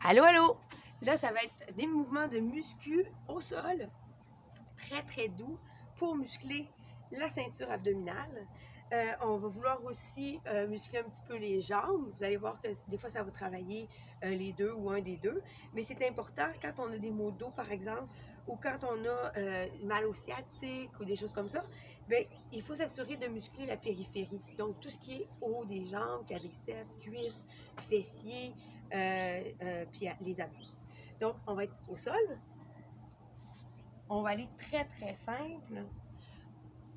Allô, allô! Là, ça va être des mouvements de muscu au sol, très, très doux pour muscler la ceinture abdominale. On va vouloir aussi muscler un petit peu les jambes. Vous allez voir que des fois, ça va travailler les deux ou un des deux. Mais c'est important quand on a des maux de dos, par exemple, ou quand on a mal au sciatique ou des choses comme ça, bien, il faut s'assurer de muscler la périphérie. Donc, tout ce qui est haut des jambes, quadriceps, cuisses, fessiers, puis les abdos. Donc, on va être au sol. On va aller très, très simple.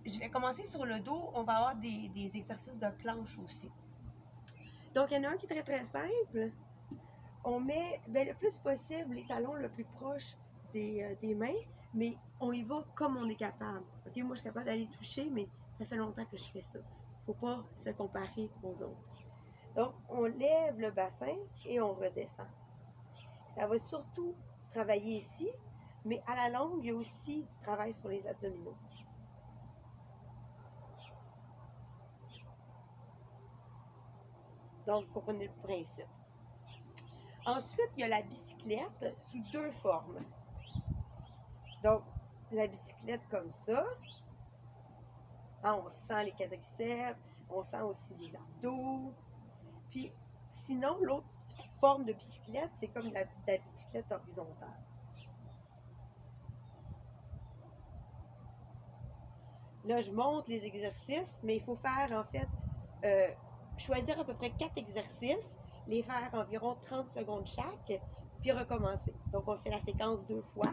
Je vais commencer sur le dos. On va avoir des exercices de planche aussi. Donc, il y en a un qui est très, très simple. On met le plus possible les talons le plus proche des mains, mais on y va comme on est capable. OK? Moi, je suis capable d'aller toucher, mais ça fait longtemps que je fais ça. Il ne faut pas se comparer aux autres. Donc, on lève le bassin et on redescend. Ça va surtout travailler ici, mais à la longue, il y a aussi du travail sur les abdominaux. Donc, vous comprenez le principe. Ensuite, il y a la bicyclette sous deux formes. Donc, la bicyclette comme ça. On sent les quadriceps, on sent aussi les abdos. Puis, sinon, l'autre forme de bicyclette, c'est comme la bicyclette horizontale. Là, je montre les exercices, mais il faut faire, en fait, choisir à peu près 4 exercices, les faire environ 30 secondes chaque, puis recommencer. Donc, on fait la séquence 2 fois.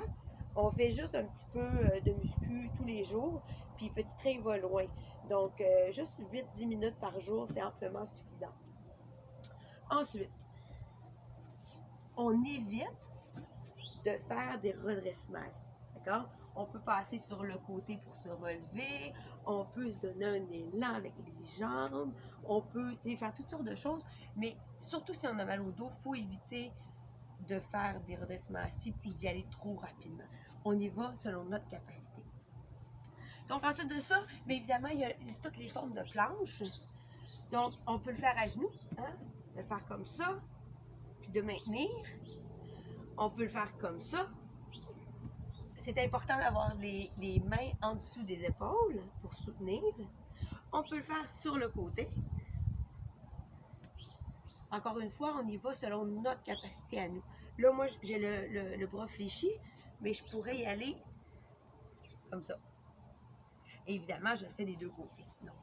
On fait juste un petit peu de muscu tous les jours, puis petit train va loin. Donc, juste 8-10 minutes par jour, c'est amplement suffisant. Ensuite, on évite de faire des redressements assis. D'accord? On peut passer sur le côté pour se relever, on peut se donner un élan avec les jambes, on peut faire toutes sortes de choses, mais surtout si on a mal au dos, il faut éviter de faire des redressements assis ou d'y aller trop rapidement. On y va selon notre capacité. Donc ensuite de ça, bien évidemment, il y a toutes les formes de planches. Donc on peut le faire à genoux, hein? De le faire comme ça, puis de maintenir. On peut le faire comme ça. C'est important d'avoir les mains en dessous des épaules pour soutenir. On peut le faire sur le côté. Encore une fois, on y va selon notre capacité à nous. Là, moi, j'ai le bras fléchi, mais je pourrais y aller comme ça. Et évidemment, je le fais des deux côtés. Donc,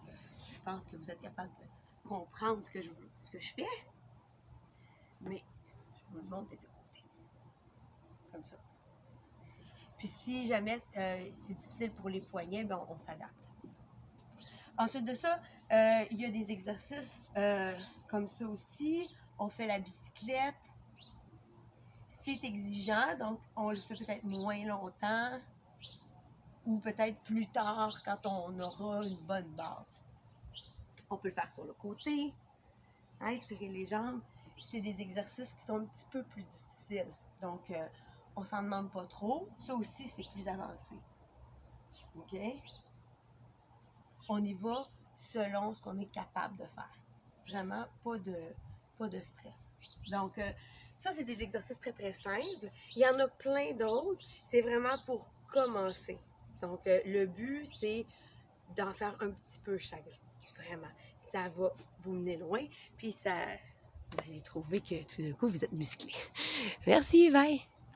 je pense que vous êtes capable de comprendre ce que je fais. Mais je vous le montre des deux côtés. Comme ça. Puis si jamais c'est difficile pour les poignets, ben on s'adapte. Ensuite de ça, il y a des exercices comme ça aussi. On fait la bicyclette. C'est exigeant, donc on le fait peut-être moins longtemps ou peut-être plus tard quand on aura une bonne base. On peut le faire sur le côté, hein, tirer les jambes. C'est des exercices qui sont un petit peu plus difficiles. Donc, on s'en demande pas trop. Ça aussi, c'est plus avancé. OK? On y va selon ce qu'on est capable de faire. Vraiment, pas de stress. Donc, ça, c'est des exercices très, très simples. Il y en a plein d'autres. C'est vraiment pour commencer. Donc, le but, c'est d'en faire un petit peu chaque jour. Vraiment. Ça va vous mener loin. Puis, vous allez trouver que tout d'un coup, vous êtes musclé. Merci, bye!